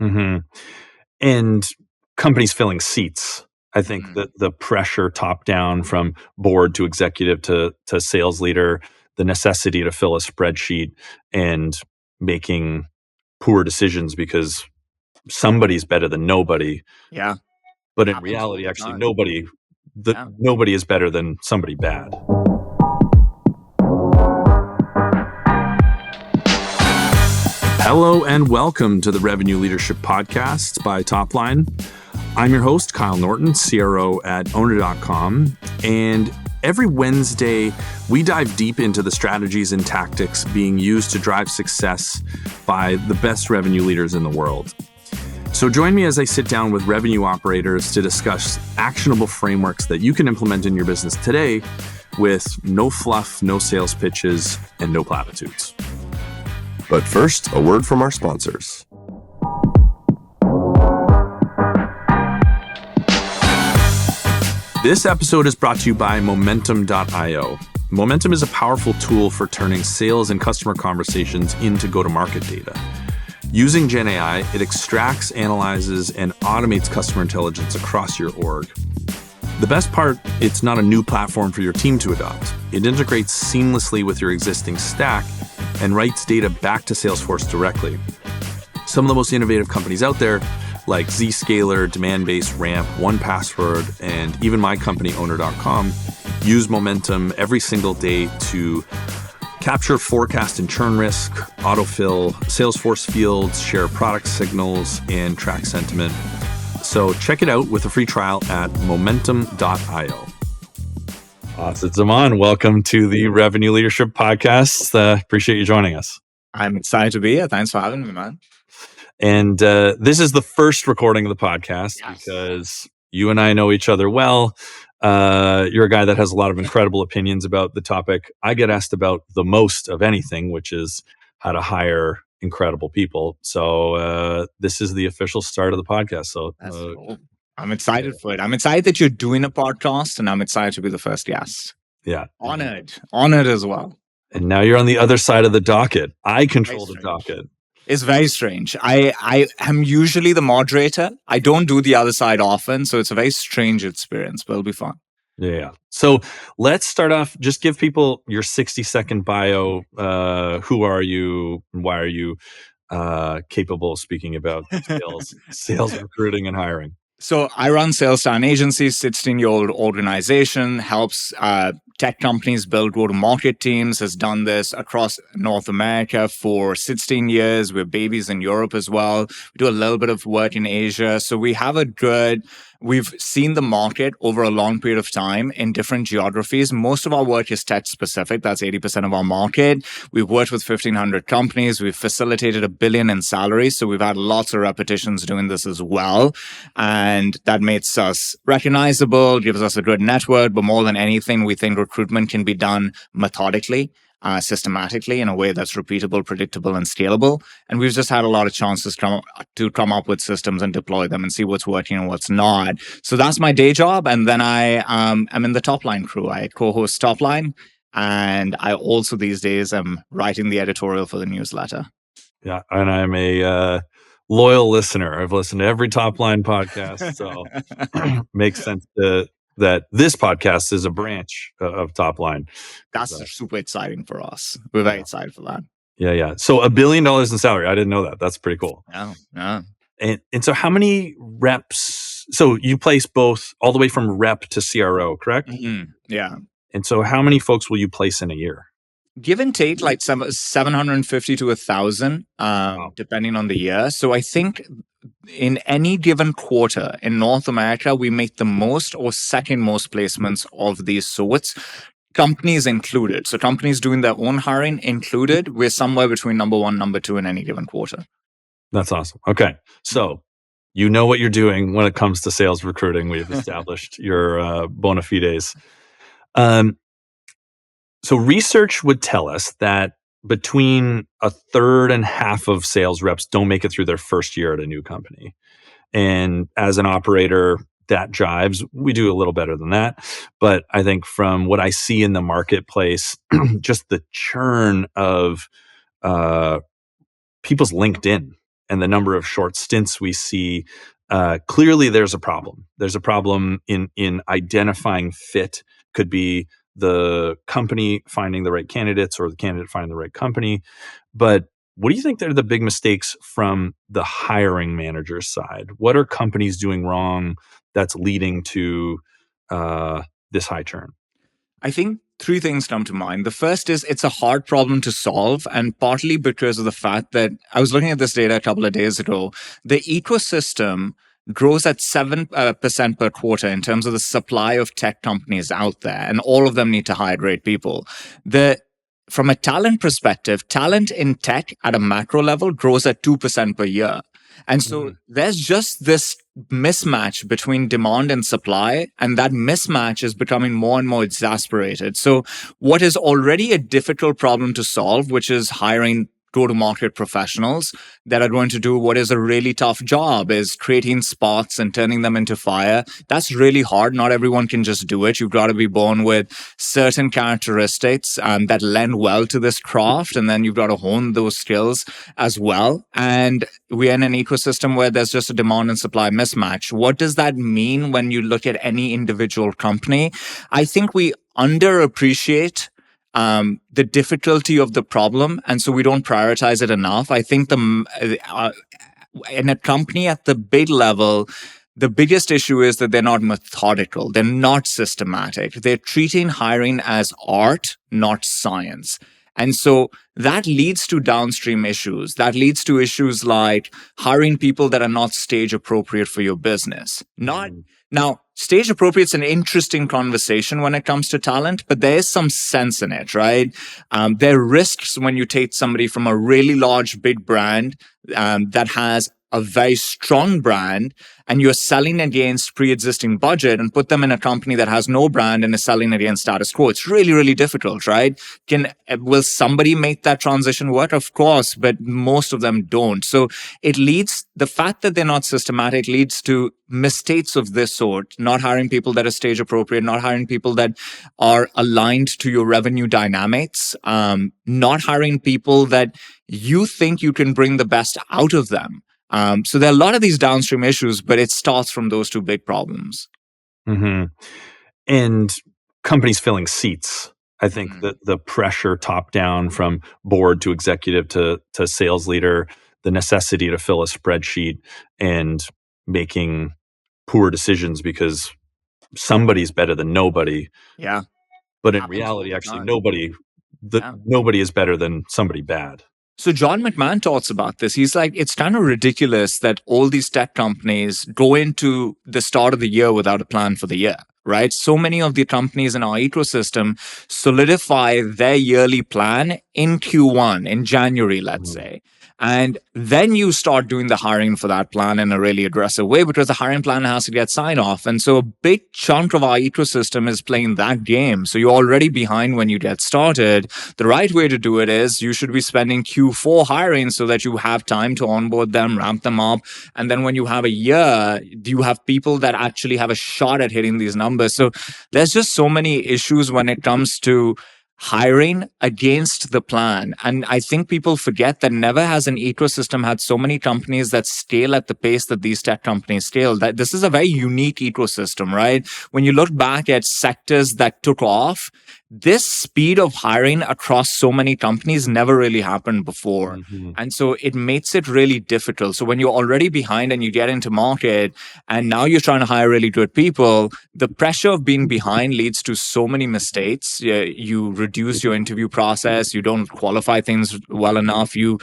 Mm-hmm. And companies filling seats. I think that the pressure top down from board to executive to sales leader, the necessity to fill a spreadsheet and making poor decisions because somebody's better than nobody. Yeah. But in Happens all reality, the actually, time. nobody is better than somebody bad. Hello and welcome to the Revenue Leadership Podcast by Topline. I'm your host, Kyle Norton, CRO at owner.com. And every Wednesday, we dive deep into the strategies and tactics being used to drive success by the best revenue leaders in the world. So join me as I sit down with revenue operators to discuss actionable frameworks that you can implement in your business today with no fluff, no sales pitches, and no platitudes. But first, a word from our sponsors. This episode is brought to you by Momentum.io. Momentum is a powerful tool for turning sales and customer conversations into go-to-market data. Using GenAI, it extracts, analyzes, and automates customer intelligence across your org. The best part, it's not a new platform for your team to adopt. It integrates seamlessly with your existing stack and writes data back to Salesforce directly. Some of the most innovative companies out there, like Zscaler, Demandbase, Ramp, 1Password, and even my company, owner.com, use Momentum every single day to capture forecast and churn risk, autofill Salesforce fields, share product signals, and track sentiment. So check it out with a free trial at momentum.io. Asad, Zaman, welcome to the Revenue Leadership Podcast. Appreciate you joining us. I'm excited to be here. Thanks for having me, man. And this is the first recording of the podcast because you and I know each other well. You're a guy that has a lot of incredible opinions about the topic I get asked about the most of anything, which is how to hire incredible people. So this is the official start of the podcast. So cool. I'm excited for it. I'm excited that you're doing a podcast, and I'm excited to be the first guest. Yeah. Honored as well. And now you're on the other side of the docket. I control the docket. It's very strange. I am usually the moderator. I don't do the other side often, so it's a very strange experience, but it'll be fun. Yeah. So let's start off. Just give people your 60-second bio. Who are you? And why are you capable of speaking about sales, recruiting, and hiring? So I run Sales Talent Agency, 16-year-old organization, helps tech companies build go-to-market teams, has done this across North America for 16 years. We're babies in Europe as well. We do a little bit of work in Asia. So we've seen the market over a long period of time in different geographies. Most of our work is tech specific. That's 80% of our market. We've worked with 1,500 companies. We've facilitated $1 billion in salaries. So we've had lots of repetitions doing this as well. And that makes us recognizable, gives us a good network. But more than anything, we think recruitment can be done methodically, systematically, in a way that's repeatable, predictable, and scalable. And we've just had a lot of chances to come up with systems and deploy them and see what's working and what's not. So that's my day job. And then I am in the Topline crew. I co-host Topline. And I also these days am writing the editorial for the newsletter. Yeah. And I'm a loyal listener. I've listened to every Topline podcast. So makes sense that this podcast is a branch of Topline. That's super exciting for us. We're very excited for that. Yeah. So $1 billion in salary. I didn't know that. That's pretty cool. Yeah. And so how many reps? So you place both all the way from rep to CRO, correct? Mm-hmm. Yeah. And so how many folks will you place in a year? Give and take, like 750 to 1,000, depending on the year. So I think in any given quarter in North America, we make the most or second most placements of these sorts, companies included. So companies doing their own hiring included, we're somewhere between number one, number two in any given quarter. That's awesome. Okay. So you know what you're doing when it comes to sales recruiting. We've established your bona fides. So research would tell us that between a third and half of sales reps don't make it through their first year at a new company. And as an operator, that jives. We do a little better than that. But I think from what I see in the marketplace, just the churn of people's LinkedIn and the number of short stints we see, clearly there's a problem. There's a problem in identifying fit. Could be the company finding the right candidates or the candidate finding the right company. But what do you think are the big mistakes from the hiring manager side? What are companies doing wrong that's leading to this high churn? I think three things come to mind. The first is it's a hard problem to solve, and partly because of the fact that I was looking at this data a couple of days ago. The ecosystem grows at 7% per quarter in terms of the supply of tech companies out there, and all of them need to hire great people. From a talent perspective, talent in tech at a macro level grows at 2% per year. And so there's just this mismatch between demand and supply, and that mismatch is becoming more and more exasperated. So what is already a difficult problem to solve, which is hiring go-to-market professionals that are going to do what is a really tough job, is creating spots and turning them into fire. That's really hard. Not everyone can just do it. You've got to be born with certain characteristics that lend well to this craft, and then you've got to hone those skills as well. And we're in an ecosystem where there's just a demand and supply mismatch. What does that mean when you look at any individual company? I think we underappreciate the difficulty of the problem, and so we don't prioritize it enough. I think in a company at the big level, the biggest issue is that they're not methodical. They're not systematic. They're treating hiring as art, not science. And so that leads to downstream issues. That leads to issues like hiring people that are not stage appropriate for your business. Now, stage appropriate is an interesting conversation when it comes to talent, but there is some sense in it, right? There are risks when you take somebody from a really large, big brand that has a very strong brand, and you're selling against pre-existing budget, and put them in a company that has no brand and is selling against status quo. It's really, really difficult, right? Will somebody make that transition work? Of course, but most of them don't. So the fact that they're not systematic leads to mistakes of this sort: not hiring people that are stage appropriate, not hiring people that are aligned to your revenue dynamics, not hiring people that you think you can bring the best out of them. So there are a lot of these downstream issues, but it starts from those two big problems. Mm-hmm. And companies filling seats. I think that the pressure top down from board to executive to sales leader, the necessity to fill a spreadsheet and making poor decisions because somebody's better than nobody. Yeah. But in reality, actually, nobody is better than somebody bad. So John McMahon talks about this. He's like, it's kind of ridiculous that all these tech companies go into the start of the year without a plan for the year, right? So many of the companies in our ecosystem solidify their yearly plan in Q1, in January, let's say. And then you start doing the hiring for that plan in a really aggressive way, because the hiring plan has to get signed off. And so a big chunk of our ecosystem is playing that game. So you're already behind when you get started. The right way to do it is you should be spending Q4 hiring so that you have time to onboard them, ramp them up. And then when you have a year, you have people that actually have a shot at hitting these numbers. So there's just so many issues when it comes to hiring against the plan. And I think people forget that never has an ecosystem had so many companies that scale at the pace that these tech companies scale. That this is a very unique ecosystem, right? When you look back at sectors that took off, this speed of hiring across so many companies never really happened before. Mm-hmm. And so it makes it really difficult. So when you're already behind and you get into market and now you're trying to hire really good people, the pressure of being behind leads to so many mistakes. You reduce your interview process. You don't qualify things well enough. You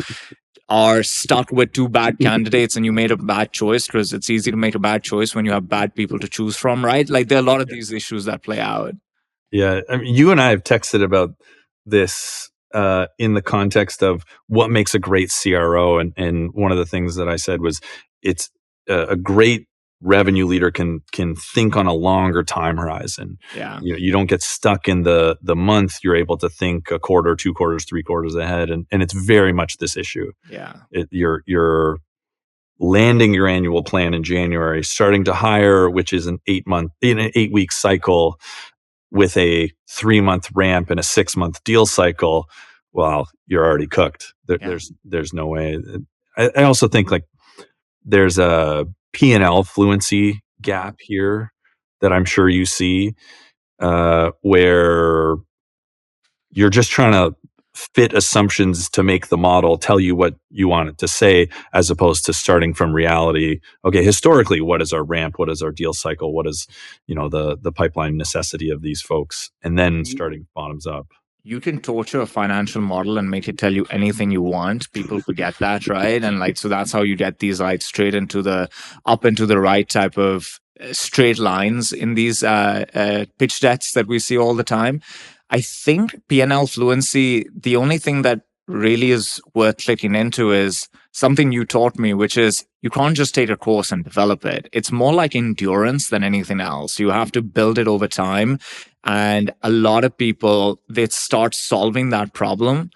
are stuck with two bad candidates and you made a bad choice, because it's easy to make a bad choice when you have bad people to choose from, right? Like there are a lot of these issues that play out. Yeah, I mean, you and I have texted about this in the context of what makes a great CRO, and one of the things that I said was it's a great revenue leader can think on a longer time horizon. Yeah, you don't get stuck in the month. You're able to think a quarter, 2 quarters, 3 quarters ahead, and it's very much this issue. Yeah, you're landing your annual plan in January, starting to hire, which is an 8-week cycle, with a 3-month ramp and a 6-month deal cycle. Well, you're already cooked. There's no way. I also think like there's a P&L fluency gap here that I'm sure you see, where you're just trying to fit assumptions to make the model tell you what you want it to say, as opposed to starting from reality. Okay, historically, what is our ramp? What is our deal cycle? What is, the pipeline necessity of these folks? And then starting bottoms up. You can torture a financial model and make it tell you anything you want. People forget that, right? And like, so that's how you get these like straight into the up into the right type of straight lines in these pitch decks that we see all the time. I think P&L fluency, the only thing that really is worth clicking into is something you taught me, which is you can't just take a course and develop it. It's more like endurance than anything else. You have to build it over time. And a lot of people, they start solving that problem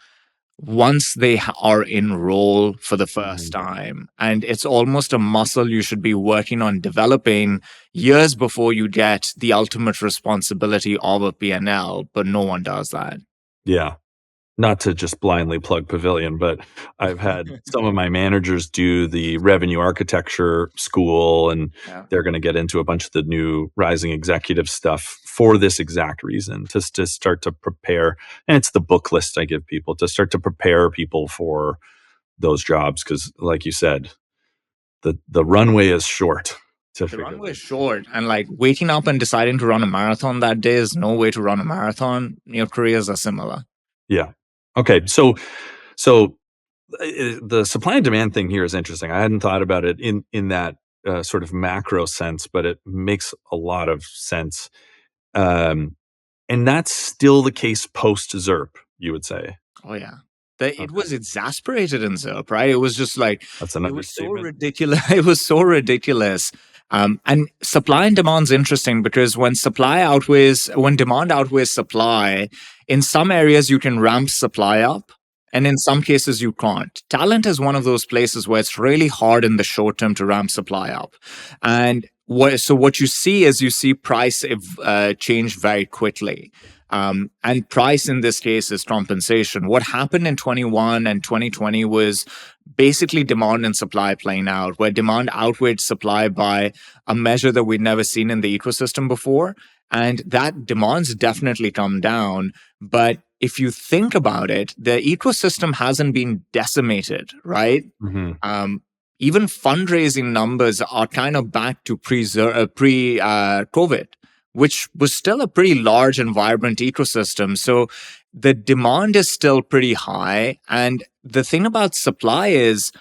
once they are in role for the first time. And it's almost a muscle you should be working on developing years before you get the ultimate responsibility of a P&L, but no one does that. Yeah. Not to just blindly plug Pavilion, but I've had some of my managers do the revenue architecture school, and they're going to get into a bunch of the new rising executive stuff for this exact reason, just to start to prepare. And it's the book list I give people to start to prepare people for those jobs. Because like you said, the runway is short. The runway is short, and like waking up and deciding to run a marathon that day is no way to run a marathon. Your careers are similar. Yeah. Okay. So the supply and demand thing here is interesting. I hadn't thought about it in that sort of macro sense, but it makes a lot of sense. And that's still the case post ZERP, you would say. Oh yeah. It was exasperated in ZERP, right? It was just like, that's an it was so understatement. ridiculous. It was so ridiculous. And supply and demand's interesting because when demand outweighs supply, in some areas you can ramp supply up, and in some cases you can't. Talent is one of those places where it's really hard in the short term to ramp supply up. And what you see is you see price change very quickly. And price in this case is compensation. What happened in 21 and 2020 was basically demand and supply playing out, where demand outweighed supply by a measure that we'd never seen in the ecosystem before. And that demand's definitely come down. But if you think about it, the ecosystem hasn't been decimated, right? Mm-hmm. Even fundraising numbers are kind of back to pre-COVID, which was still a pretty large and vibrant ecosystem. So the demand is still pretty high. And the thing about supply is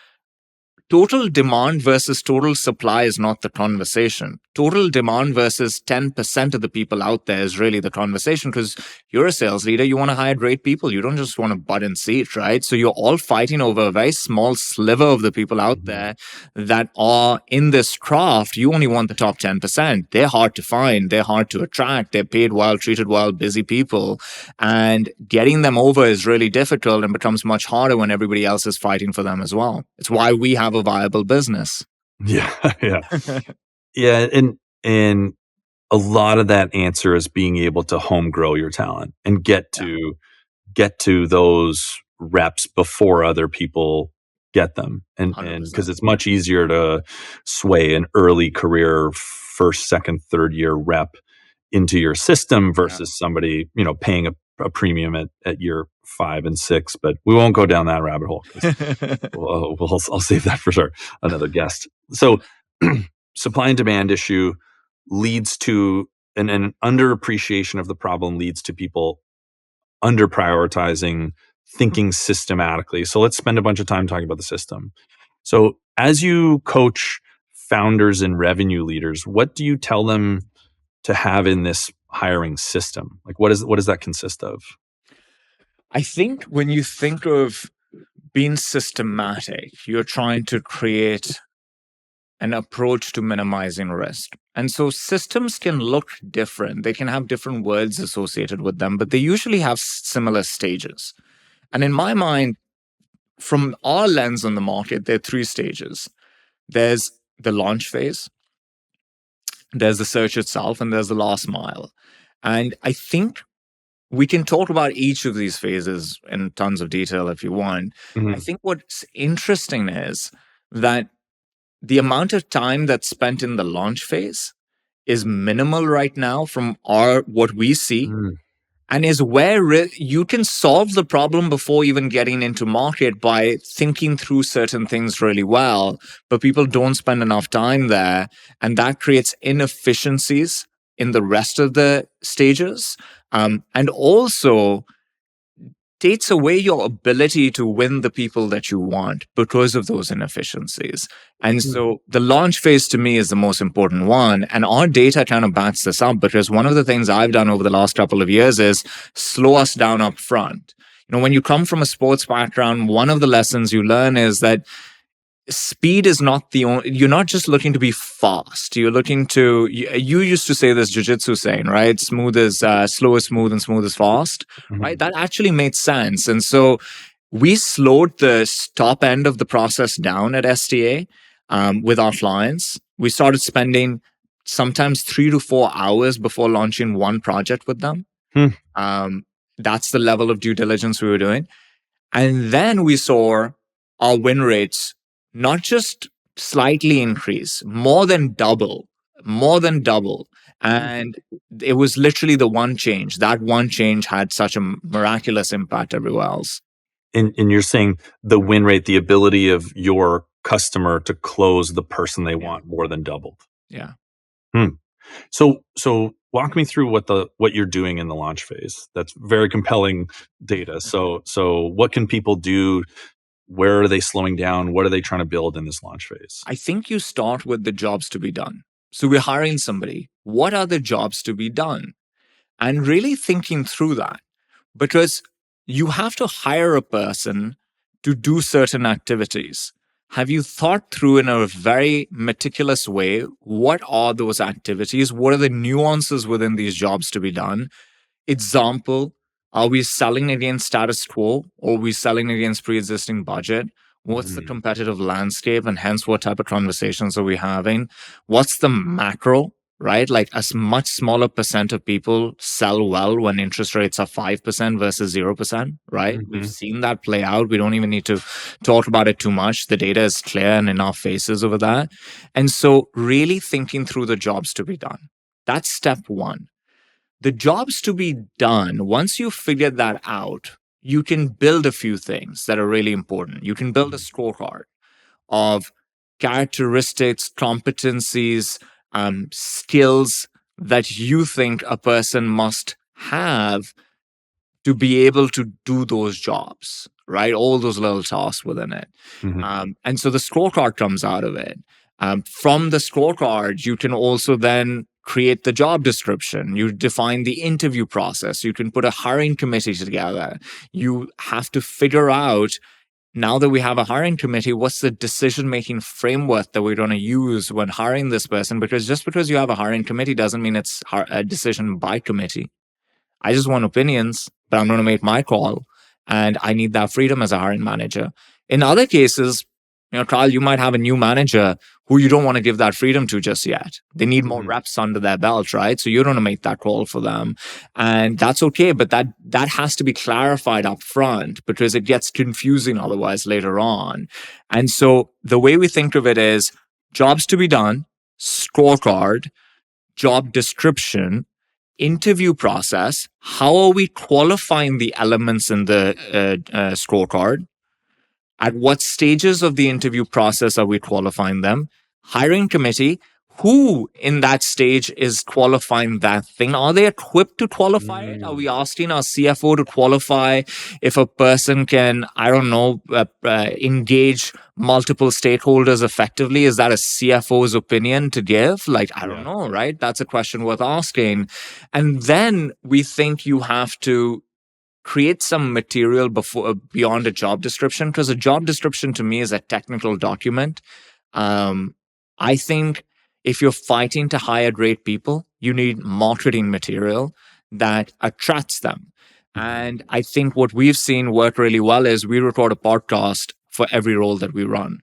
total demand versus total supply is not the conversation. Total demand versus 10% of the people out there is really the conversation, because you're a sales leader. You want to hire great people. You don't just want to butt in seat, right? So you're all fighting over a very small sliver of the people out there that are in this craft. You only want the top 10%. They're hard to find. They're hard to attract. They're paid well, treated well, busy people. And getting them over is really difficult and becomes much harder when everybody else is fighting for them as well. It's why we have a viable business. Yeah. Yeah. And a lot of that answer is being able to home grow your talent and get to those reps before other people get them. And because it's much easier to sway an early career first, second, third year rep into your system versus somebody, paying a premium at year 5 and 6, but we won't go down that rabbit hole. I'll save that for sure. Another guest. So supply and demand issue leads to an underappreciation of the problem, leads to people under prioritizing, thinking systematically. So let's spend a bunch of time talking about the system. So as you coach founders and revenue leaders, what do you tell them to have in this hiring system? Like what does that consist of? I think when you think of being systematic, you're trying to create an approach to minimizing risk. And so systems can look different. They can have different words associated with them, but they usually have similar stages. And in my mind, from our lens on the market, there are 3 stages. There's the launch phase, there's the search itself, and there's the last mile. And I think we can talk about each of these phases in tons of detail if you want. I think what's interesting is that the amount of time that's spent in the launch phase is minimal right now from what we see, and is where you can solve the problem before even getting into market by thinking through certain things really well, but people don't spend enough time there, and that creates inefficiencies in the rest of the stages, and also takes away your ability to win the people that you want because of those inefficiencies. And so the launch phase to me is the most important one. And our data kind of backs this up, because one of the things I've done over the last couple of years is slow us down up front. When you come from a sports background, one of the lessons you learn is that speed is not the only, you're not just looking to be fast. You're looking to, you used to say this jiu-jitsu saying, right? Slow is smooth and smooth is fast, right? That actually made sense. And so we slowed the top end of the process down at STA with our clients. We started spending sometimes 3 to 4 hours before launching one project with them. That's the level of due diligence we were doing. And then we saw our win rates not just slightly increase, more than double. And it was literally the one change. That one change had such a miraculous impact everywhere else. And you're saying the win rate, the ability of your customer to close the person they want more than doubled. Yeah. So walk me through what you're doing in the launch phase. That's very compelling data. So what can people do? Where are they slowing down? What are they trying to build in this launch phase? I think you start with the jobs to be done. So we're hiring somebody. What are the jobs to be done? And really thinking through that, because you have to hire a person to do certain activities. Have you thought through in a very meticulous way, what are those activities? What are the nuances within these jobs to be done? Example, are we selling against status quo, or are we selling against pre-existing budget? What's the competitive landscape, and hence what type of conversations are we having? What's the macro, right? Like a much smaller percent of people sell well when interest rates are 5% versus 0%, right? We've seen that play out. We don't even need to talk about it too much. The data is clear and in our faces over that. And so really thinking through the jobs to be done. That's step one. The jobs to be done, once you figure that out, you can build a few things that are really important. You can build a scorecard of characteristics, competencies, skills that you think a person must have to be able to do those jobs, right? All those little tasks within it. And so the scorecard comes out of it. From the scorecard, you can also then create the job description. You define the interview process. You can put a hiring committee together. You have to figure out, now that we have a hiring committee, what's the decision-making framework that we're going to use when hiring this person? Because just because you have a hiring committee doesn't mean it's a decision by committee. I just want opinions, but I'm going to make my call, and I need that freedom as a hiring manager. In other cases, Kyle, you might have a new manager who you don't want to give that freedom to just yet. They need more reps under their belt, right? So you're going to make that call for them. And that's okay, but that has to be clarified up front, because it gets confusing otherwise later on. And so the way we think of it is jobs to be done, scorecard, job description, interview process. How are we qualifying the elements in the scorecard? At what stages of the interview process are we qualifying them? Hiring committee, who in that stage is qualifying that thing? Are they equipped to qualify it? Are we asking our CFO to qualify if a person can, engage multiple stakeholders effectively? Is that a CFO's opinion to give? I don't know, right? That's a question worth asking. And then we think you have to create some material beyond a job description, because a job description to me is a technical document. I think if you're fighting to hire great people, you need marketing material that attracts them. And I think what we've seen work really well is we record a podcast for every role that we run.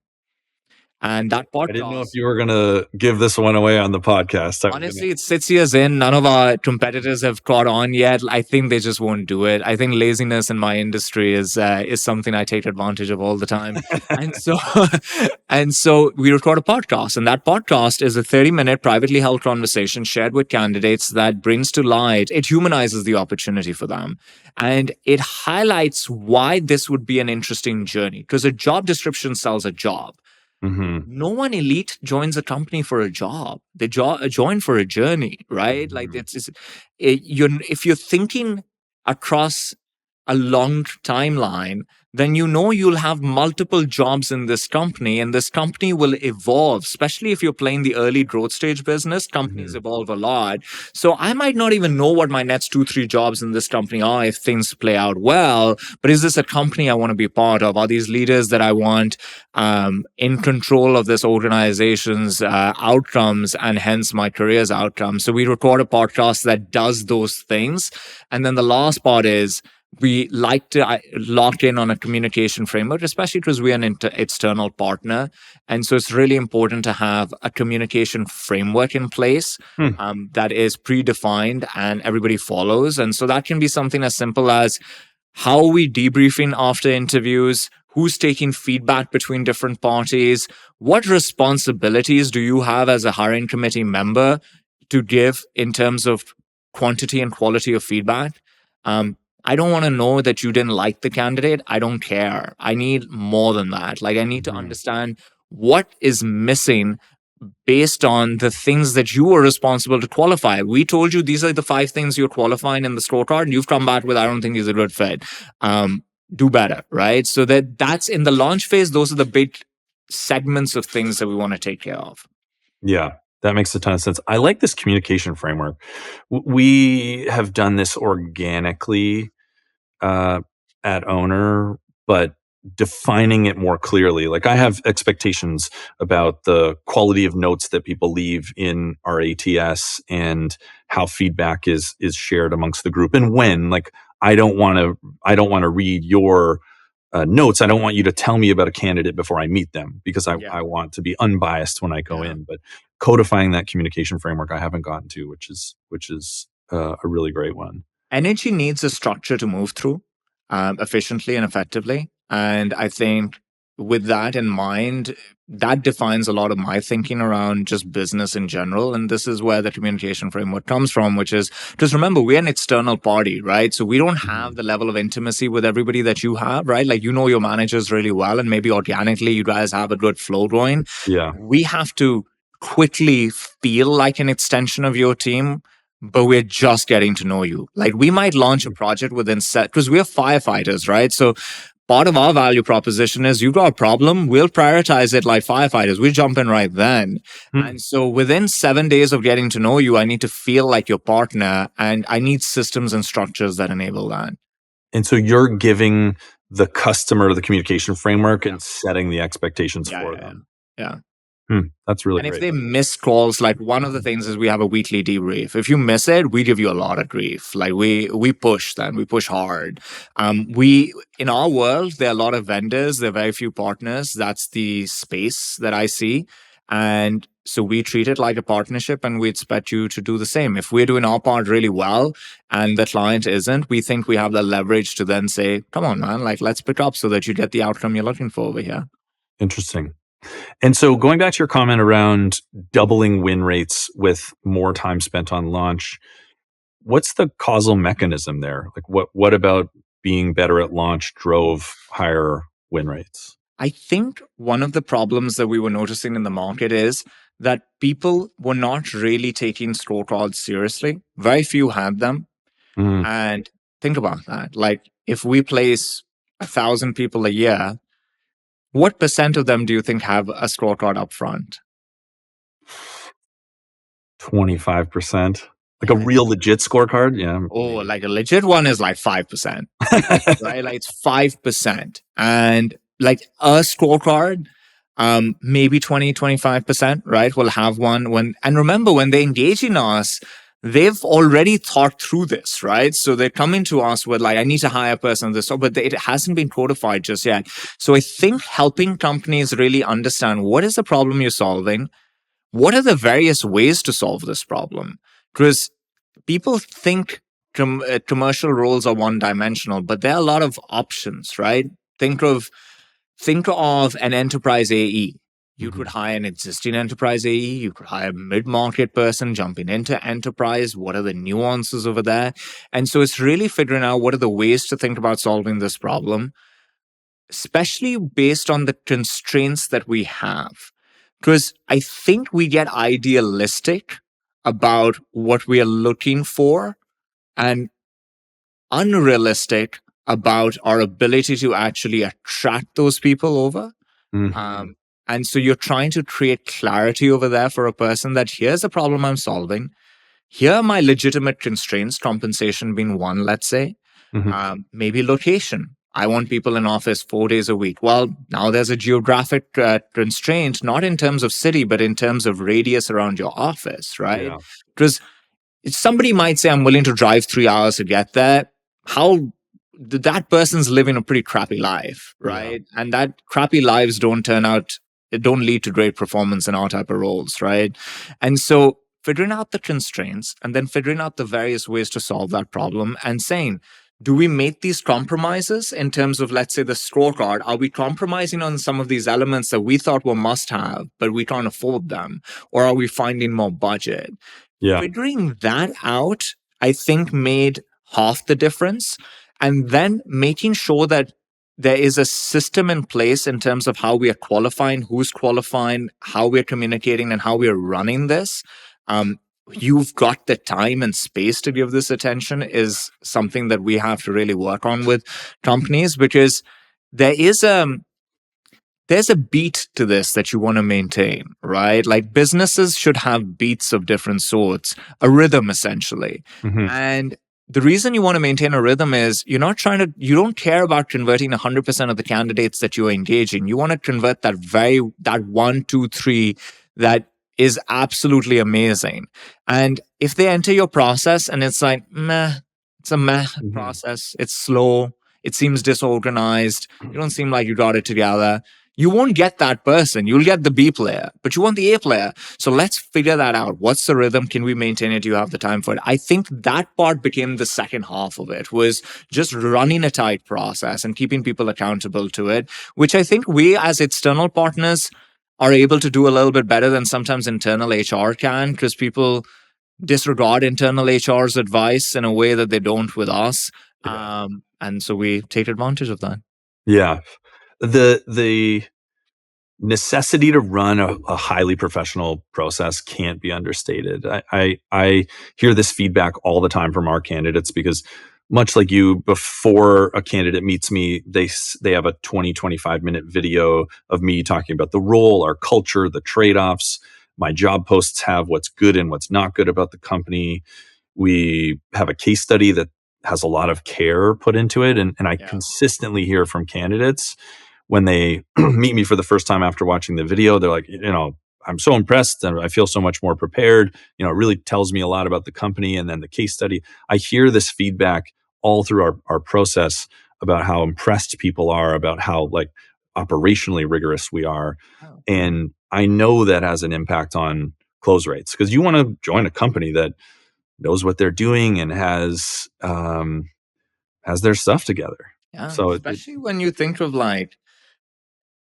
And that I didn't know if podcast, you were going to give this one away on the podcast. honestly, it's 6 years in. None of our competitors have caught on yet. I think they just won't do it. I think laziness in my industry is something I take advantage of all the time. And so, and so we record a podcast, and that podcast is a 30-minute privately held conversation shared with candidates that brings to light. It humanizes the opportunity for them, and it highlights why this would be an interesting journey. Because a job description sells a job. Mm-hmm. No one elite joins a company for a job. They join for a journey, right? Mm-hmm. Like if you're thinking across a long timeline, then you'll have multiple jobs in this company, and this company will evolve, especially if you're playing the early growth stage business. Companies evolve a lot. So I might not even know what my next 2-3 jobs in this company are if things play out well, but is this a company I want to be part of? Are these leaders that I want in control of this organization's outcomes and hence my career's outcomes? So we record a podcast that does those things. And then the last part is, we like to lock in on a communication framework, especially because we're an external partner. And so it's really important to have a communication framework in place that is predefined and everybody follows. And so that can be something as simple as, how are we debriefing after interviews? Who's taking feedback between different parties? What responsibilities do you have as a hiring committee member to give in terms of quantity and quality of feedback? I don't want to know that you didn't like the candidate. I don't care. I need more than that. Like, I need to understand what is missing based on the things that you were responsible to qualify. We told you these are the 5 things you're qualifying in the scorecard, and you've come back with, I don't think he's a good fit. Do better, right? So that's in the launch phase. Those are the big segments of things that we want to take care of. Yeah. That makes a ton of sense. I like this communication framework. We have done this organically at Owner, but defining it more clearly. Like, I have expectations about the quality of notes that people leave in our ATS and how feedback is shared amongst the group, and when. Like, I don't want to read your notes. I don't want you to tell me about a candidate before I meet them, because I want to be unbiased when I go in. But codifying that communication framework, I haven't gotten to, which is a really great one. Energy needs a structure to move through efficiently and effectively. And I think with that in mind, that defines a lot of my thinking around just business in general. And this is where the communication framework comes from, which is, because remember, we're an external party, right? So we don't have the level of intimacy with everybody that you have, right? Like, your managers really well, and maybe organically you guys have a good flow going. Yeah. We have to quickly feel like an extension of your team, but we're just getting to know you. Like, we might launch a project within because we're firefighters, right? So part of our value proposition is, you've got a problem, we'll prioritize it like firefighters. We jump in right then. And so within 7 days of getting to know you, I need to feel like your partner, and I need systems and structures that enable that. And so you're giving the customer the communication framework and setting the expectations for them. Yeah. That's really great. great. If they miss calls, like, one of the things is we have a weekly debrief. If you miss it, we give you a lot of grief. Like, we push then, we push hard. In our world, there are a lot of vendors, there are very few partners. That's the space that I see. And so we treat it like a partnership, and we expect you to do the same. If we're doing our part really well and the client isn't, we think we have the leverage to then say, come on, man, like, let's pick up so that you get the outcome you're looking for over here. Interesting. And so going back to your comment around doubling win rates with more time spent on launch, what's the causal mechanism there? Like, what about being better at launch drove higher win rates? I think one of the problems that we were noticing in the market is that people were not really taking scorecards seriously. Very few had them. And think about that. Like, if we place 1,000 people a year, what % of them do you think have a scorecard up front? 25%. Like a real legit scorecard? Yeah. Oh, like a legit one is like 5%. Right? Like, it's 5%. And like a scorecard, maybe 20, 25%, right? We'll have one and remember, when they engage in us, they've already thought through this, right? So they're coming to us with like, I need to hire a person this, but it hasn't been codified just yet. So I think helping companies really understand what is the problem you're solving, what are the various ways to solve this problem? Because people think commercial roles are one dimensional, but there are a lot of options, right? Think of an enterprise AE. You could hire an existing enterprise AE. You could hire a mid-market person jumping into enterprise. What are the nuances over there? And so it's really figuring out what are the ways to think about solving this problem, especially based on the constraints that we have. Because I think we get idealistic about what we are looking for and unrealistic about our ability to actually attract those people over. And so you're trying to create clarity over there for a person that here's a problem I'm solving. Here are my legitimate constraints, compensation being one, let's say. Maybe location. I want people in office 4 days a week. Well, now there's a geographic constraint, not in terms of city, but in terms of radius around your office, right? Because somebody might say, I'm willing to drive 3 hours to get there. That person's living a pretty crappy life, right? And that crappy lives don't lead to great performance in our type of roles, right? And so figuring out the constraints and then figuring out the various ways to solve that problem and saying, do we make these compromises in terms of, let's say, the scorecard? Are we compromising on some of these elements that we thought were must have, but we can't afford them? Or are we finding more budget? Figuring that out, I think, made half the difference. And then making sure that there is a system in place in terms of how we are qualifying, who's qualifying, how we're communicating, and how we're running this. You've got the time and space to give this attention is something that we have to really work on with companies, because there's a beat to this that you want to maintain, right? Like businesses should have beats of different sorts, a rhythm essentially. And the reason you want to maintain a rhythm is you don't care about converting 100% of the candidates that you're engaging. You want to convert that 1, 2, 3 that is absolutely amazing. And if they enter your process and it's like, meh, it's a meh process, it's slow, it seems disorganized, you don't seem like you got it together, you won't get that person. You'll get the B player, but you want the A player. So let's figure that out. What's the rhythm? Can we maintain it? Do you have the time for it? I think that part became the second half of it, was just running a tight process and keeping people accountable to it, which I think we as external partners are able to do a little bit better than sometimes internal HR can, because people disregard internal HR's advice in a way that they don't with us. And so we take advantage of that. Yeah. The necessity to run a highly professional process can't be understated. I hear this feedback all the time from our candidates, because much like you, before a candidate meets me, they have a 20-25 minute video of me talking about the role, our culture, the trade-offs. My job posts have what's good and what's not good about the company. We have a case study that has a lot of care put into it. And I consistently hear from candidates when they meet me for the first time after watching the video, they're like, I'm so impressed and I feel so much more prepared. It really tells me a lot about the company. And then the case study, I hear this feedback all through our process about how impressed people are, about how like operationally rigorous we are. And I know that has an impact on close rates, because you want to join a company that knows what they're doing and has their stuff together. Yeah, so especially when you think of like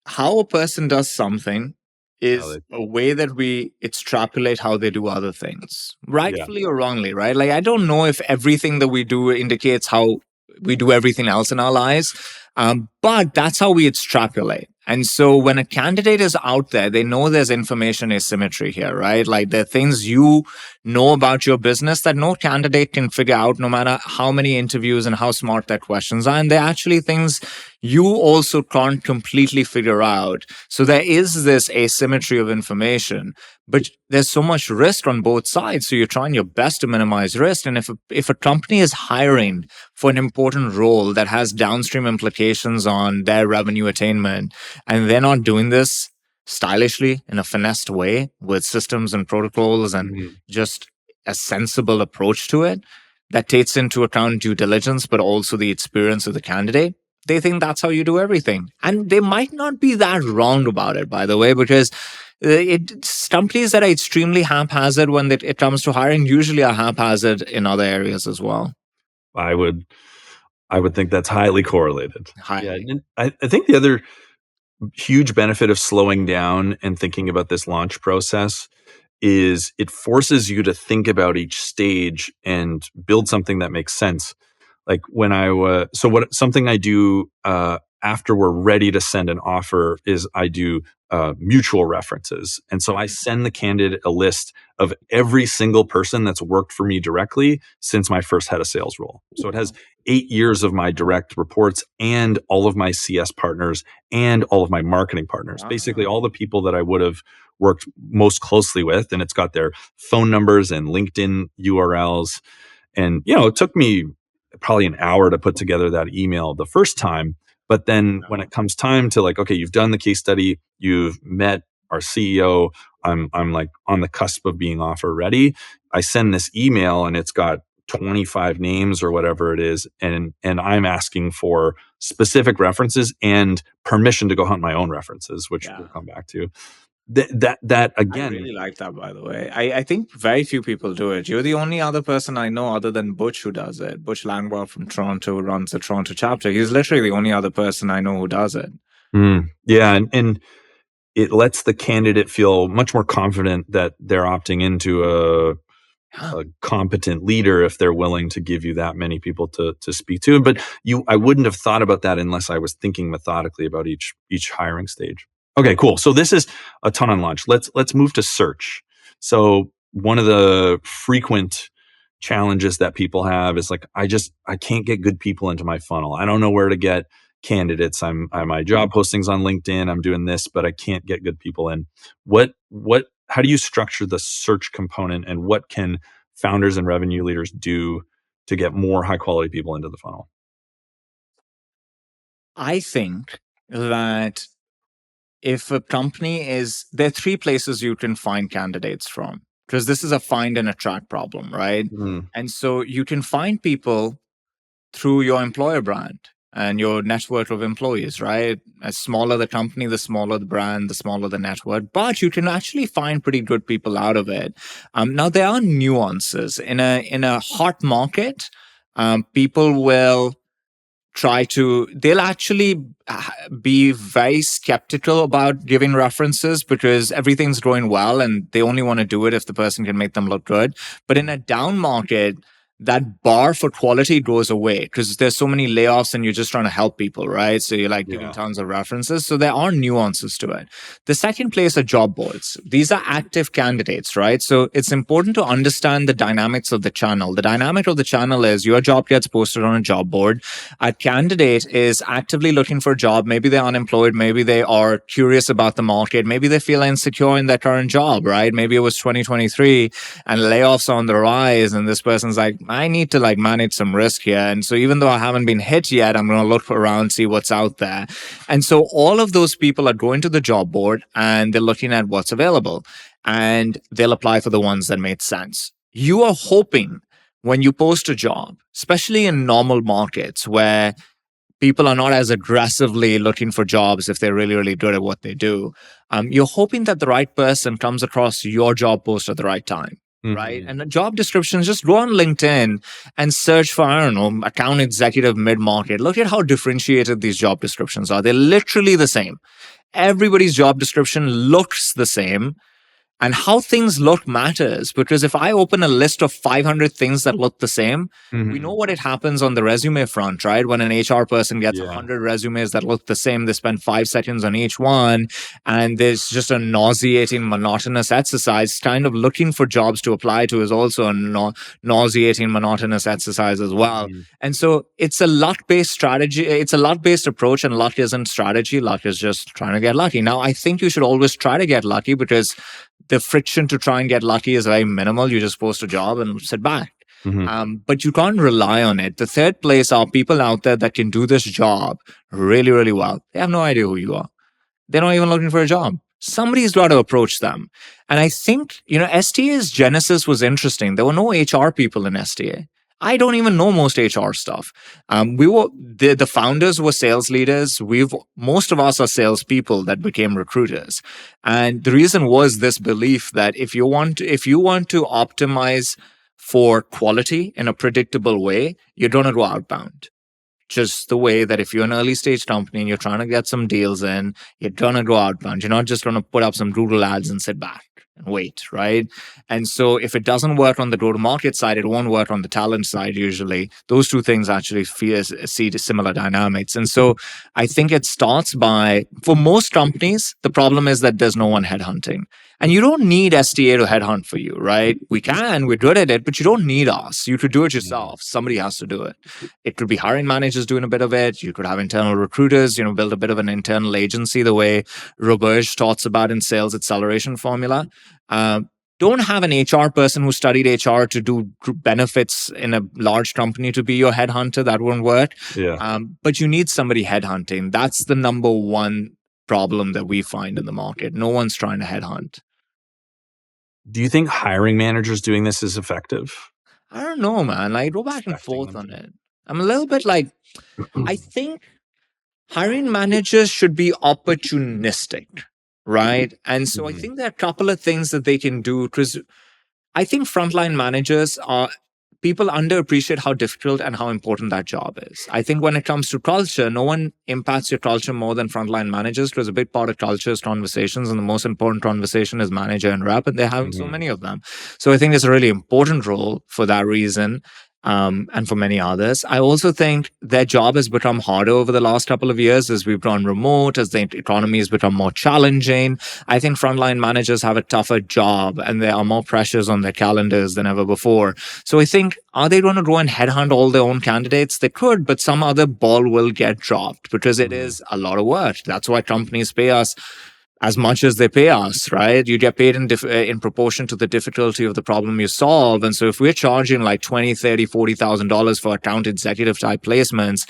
how a person does something is a way that we extrapolate how they do other things, rightfully or wrongly, right? Like, I don't know if everything that we do indicates how we do everything else in our lives, but that's how we extrapolate. And so when a candidate is out there, they know there's information asymmetry here, right? Like there are things you know about your business that no candidate can figure out, no matter how many interviews and how smart their questions are. And they're actually things you also can't completely figure out. So there is this asymmetry of information, but there's so much risk on both sides. So you're trying your best to minimize risk. And if a company is hiring for an important role that has downstream implications on their revenue attainment, and they're not doing this stylishly in a finessed way with systems and protocols and just a sensible approach to it that takes into account due diligence, but also the experience of the candidate, they think that's how you do everything. And they might not be that wrong about it, by the way, because companies that are extremely haphazard when it comes to hiring usually are haphazard in other areas as well. I would think that's highly correlated. Highly. Yeah, and I think the other huge benefit of slowing down and thinking about this launch process is it forces you to think about each stage and build something that makes sense. Like when something I do after we're ready to send an offer is I do mutual references. And so I send the candidate a list of every single person that's worked for me directly since my first head of sales role. So it has 8 years of my direct reports and all of my CS partners and all of my marketing partners, basically all the people that I would have worked most closely with. And it's got their phone numbers and LinkedIn URLs. And, it took me probably an hour to put together that email the first time. But then when it comes time to like, okay, you've done the case study, you've met our CEO, I'm like on the cusp of being offer ready. I send this email and it's got 25 names or whatever it is. And I'm asking for specific references and permission to go hunt my own references, which we'll come back to. That again, I really like that, by the way. I think very few people do it. You're the only other person I know other than Butch who does it. Butch Langwell from Toronto runs the Toronto chapter. He's literally the only other person I know who does it. Yeah, and it lets the candidate feel much more confident that they're opting into a competent leader if they're willing to give you that many people to speak to. But I wouldn't have thought about that unless I was thinking methodically about each hiring stage. Okay, cool. So this is a ton on launch. Let's move to search. So one of the frequent challenges that people have is like, I can't get good people into my funnel. I don't know where to get candidates. My job postings on LinkedIn. I'm doing this, but I can't get good people in. How do you structure the search component, and what can founders and revenue leaders do to get more high quality people into the funnel? I think that if a company there are 3 places you can find candidates from, because this is a find and attract problem, right? And so you can find people through your employer brand and your network of employees, right? As smaller the company, the smaller the brand, the smaller the network, but you can actually find pretty good people out of it. Now there are nuances in a hot market. People will they'll actually be very skeptical about giving references because everything's going well and they only want to do it if the person can make them look good. But in a down market, that bar for quality goes away because there's so many layoffs and you're just trying to help people, right? So you're like giving tons of references. So there are nuances to it. The second place are job boards. These are active candidates, right? So it's important to understand the dynamics of the channel. The dynamic of the channel is your job gets posted on a job board. A candidate is actively looking for a job. Maybe they're unemployed. Maybe they are curious about the market. Maybe they feel insecure in their current job, right? Maybe it was 2023 and layoffs are on the rise and this person's like, I need to manage some risk here. And so even though I haven't been hit yet, I'm going to look around, see what's out there. And so all of those people are going to the job board and they're looking at what's available and they'll apply for the ones that made sense. You are hoping when you post a job, especially in normal markets where people are not as aggressively looking for jobs if they're really, really good at what they do, you're hoping that the right person comes across your job post at the right time. Right. And the job descriptions, just go on LinkedIn and search for, I don't know, account executive mid-market. Look at how differentiated these job descriptions are. They're literally the same. Everybody's job description looks the same. And how things look matters, because if I open a list of 500 things that look the same, we know what it happens on the resume front, right? When an HR person gets 100 resumes that look the same, they spend 5 seconds on each one. And there's just a nauseating, monotonous exercise. Kind of looking for jobs to apply to is also a nauseating, monotonous exercise as well. And so it's a luck-based strategy. It's a luck-based approach, and luck isn't strategy. Luck is just trying to get lucky. Now, I think you should always try to get lucky because the friction to try and get lucky is very minimal. You just post a job and sit back. But you can't rely on it. The third place are people out there that can do this job really, really well. They have no idea who you are. They're not even looking for a job. somebody's got to approach them. And I think, STA's genesis was interesting. There were no HR people in STA. I don't even know most HR stuff. The founders were sales leaders. Most of us are salespeople that became recruiters. And the reason was this belief that if you want to optimize for quality in a predictable way, you're going to go outbound. Just the way that if you're an early stage company and you're trying to get some deals in, you're going to go outbound. You're not just going to put up some Google ads and sit back and wait, right? And so if it doesn't work on the go-to-market side, it won't work on the talent side usually. Those two things actually see the similar dynamics. And so I think it starts by, for most companies, the problem is that there's no one headhunting. And you don't need STA to headhunt for you, right? We're good at it, but you don't need us. You could do it yourself. Somebody has to do it. It could be hiring managers doing a bit of it. You could have internal recruiters, build a bit of an internal agency, the way Roberge talks about in Sales Acceleration Formula. Don't have an HR person who studied HR to do group benefits in a large company to be your headhunter. That won't work. Yeah. But you need somebody headhunting. That's the number one problem that we find in the market. No one's trying to headhunt. Do you think hiring managers doing this is effective? I don't know, man. I go back and forth on it. I'm a little bit like, I think hiring managers should be opportunistic, right? And so I think there are a couple of things that they can do, because I think frontline managers people underappreciate how difficult and how important that job is. I think when it comes to culture, no one impacts your culture more than frontline managers, because a big part of culture is conversations, and the most important conversation is manager and rep, and they're having so many of them. So I think it's a really important role for that reason. And for many others. I also think their job has become harder over the last couple of years as we've gone remote, as the economy has become more challenging. I think frontline managers have a tougher job, and there are more pressures on their calendars than ever before. So I think, are they going to go and headhunt all their own candidates? They could, but some other ball will get dropped, because it is a lot of work. That's why companies pay us as much as they pay us, right? You get paid in proportion to the difficulty of the problem you solve. And so if we're charging like $20,000, $30,000, $40,000 for account executive type placements,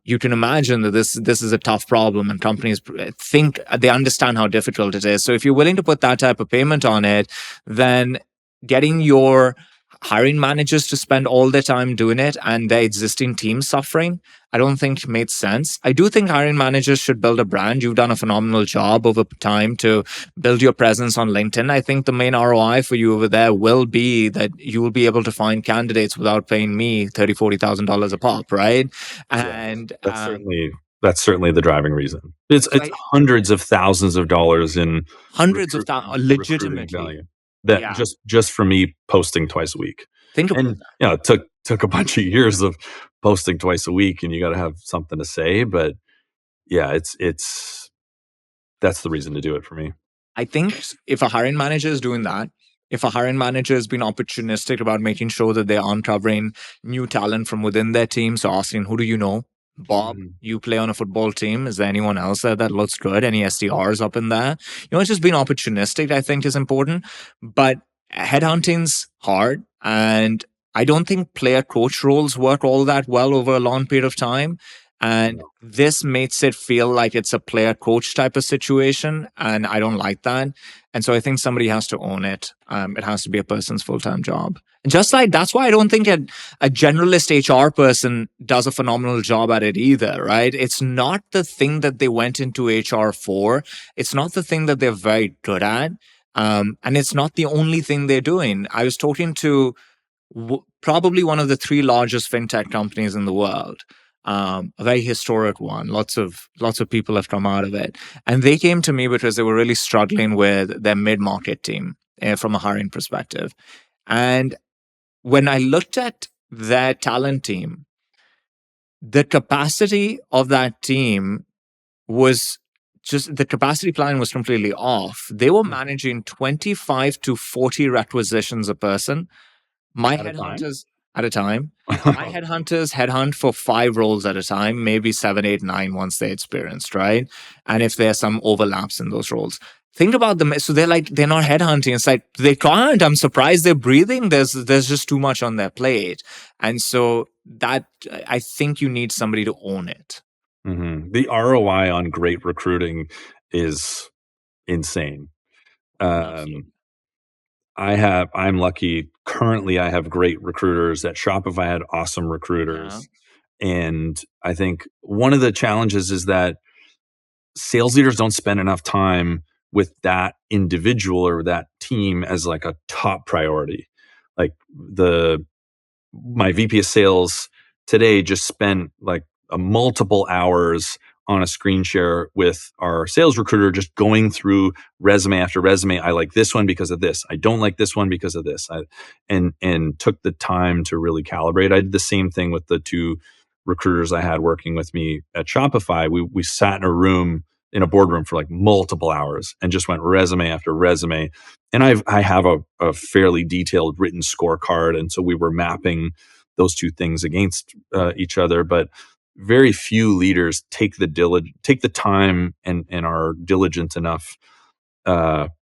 you can imagine that this is a tough problem, and companies think they understand how difficult it is. So if you're willing to put that type of payment on it, then getting your hiring managers to spend all their time doing it and their existing team suffering, I don't think makes sense. I do think hiring managers should build a brand. You've done a phenomenal job over time to build your presence on LinkedIn. I think the main ROI for you over there will be that you will be able to find candidates without paying me $30,000, $40,000 a pop, right? And that's certainly the driving reason. It's hundreds of thousands of dollars in legitimately value. That just for me posting twice a week. Think about that. It took a bunch of years of posting twice a week, and you got to have something to say. But yeah, it's that's the reason to do it for me. I think if a hiring manager is doing that, if a hiring manager has been opportunistic about making sure that they're uncovering new talent from within their team, so asking, who do you know? Bob, you play on a football team. Is there anyone else there that looks good? Any SDRs up in there? It's just being opportunistic, I think, is important. But headhunting's hard. And I don't think player coach roles work all that well over a long period of time. And this makes it feel like it's a player coach type of situation. And I don't like that. And so I think somebody has to own it. It has to be a person's full-time job. And just like, that's why I don't think a generalist HR person does a phenomenal job at it either, right? It's not the thing that they went into HR for. It's not the thing that they're very good at. And it's not the only thing they're doing. I was talking to probably one of the 3 largest fintech companies in the world. A very historic one. Lots of people have come out of it. And they came to me because they were really struggling with their mid-market team from a hiring perspective. And when I looked at their talent team, the capacity of that team was just, the capacity plan was completely off. They were managing 25 to 40 requisitions a person. My headhunters at a time. My headhunters headhunt for 5 roles at a time, maybe 7, 8, 9 once they're experienced, right? And if there's some overlaps in those roles. Think about them. So they're not headhunting. It's like, they can't. I'm surprised they're breathing. There's just too much on their plate. And so that, I think you need somebody to own it. The ROI on great recruiting is insane. Absolutely. I'm lucky. Currently, I have great recruiters. At Shopify, I had awesome Yeah. recruiters. And I think one of the challenges is that sales leaders don't spend enough time with that individual or that team as like a top priority. Like my VP of sales today just spent like multiple hours on a screen share with our sales recruiter, just going through resume after resume. I like this one because of this. I don't like this one because of this. And took the time to really calibrate. I did the same thing with the two recruiters I had working with me at Shopify. We sat in a room, in a boardroom, for like multiple hours and just went resume after resume. And I have a fairly detailed written scorecard, and so we were mapping those two things against each other. But very few leaders take the time and are diligent enough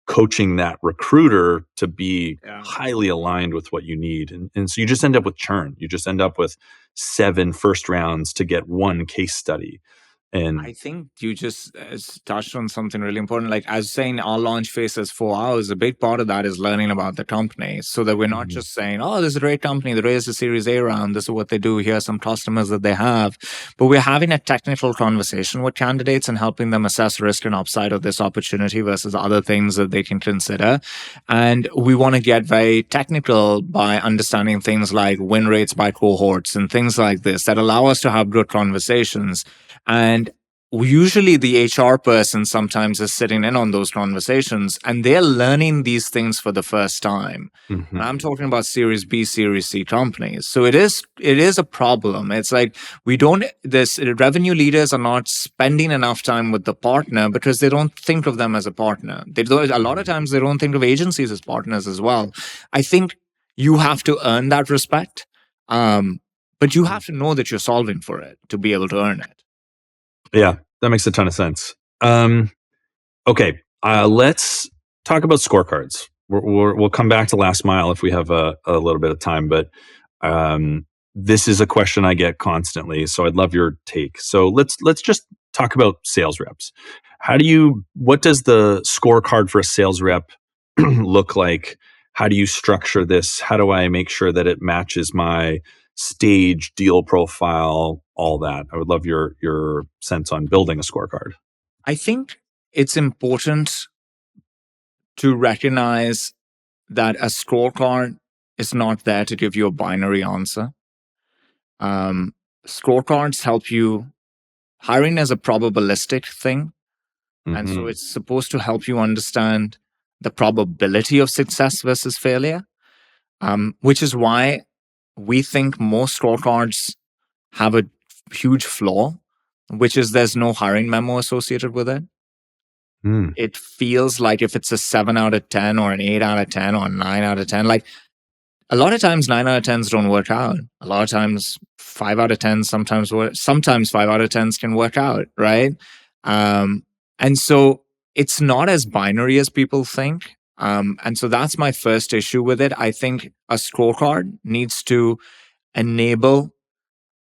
coaching that recruiter to be highly aligned with what you need. And so you just end up with churn. You just end up with 7 first rounds to get 1 case study. And I think you just touched on something really important. Like, as saying our launch phase is 4 hours, a big part of that is learning about the company, so that we're not just saying, oh, this is a great company, they raised a Series A round, this is what they do, here are some customers that they have. But we're having a technical conversation with candidates and helping them assess risk and upside of this opportunity versus other things that they can consider. And we want to get very technical by understanding things like win rates by cohorts and things like this that allow us to have good conversations. And usually the HR person sometimes is sitting in on those conversations and they're learning these things for the first time. And I'm talking about Series B, Series C companies. So it is a problem. It's like revenue leaders are not spending enough time with the partner because they don't think of them as a partner. A lot of times they don't think of agencies as partners as well. I think you have to earn that respect. But you have to know that you're solving for it to be able to earn it. Yeah, that makes a ton of sense. Okay, let's talk about scorecards. We'll come back to last mile if we have a little bit of time, but this is a question I get constantly, so I'd love your take. So let's just talk about sales reps. What does the scorecard for a sales rep look like? How do you structure this? How do I make sure that it matches my stage, deal profile, all that? I would love your sense on building a scorecard. I think it's important to recognize that a scorecard is not there to give you a binary answer. Scorecards help you. Hiring is a probabilistic thing. And so it's supposed to help you understand the probability of success versus failure, which is why we think most scorecards have a huge flaw, which is there's no hiring memo associated with it. It feels like if it's a 7 out of 10 or an 8 out of 10 or a 9 out of 10, like a lot of times 9 out of 10s don't work out. A lot of times 5 out of 10s sometimes 5 out of 10s can work out, right? And so it's not as binary as people think. And so that's my first issue with it. I think a scorecard needs to enable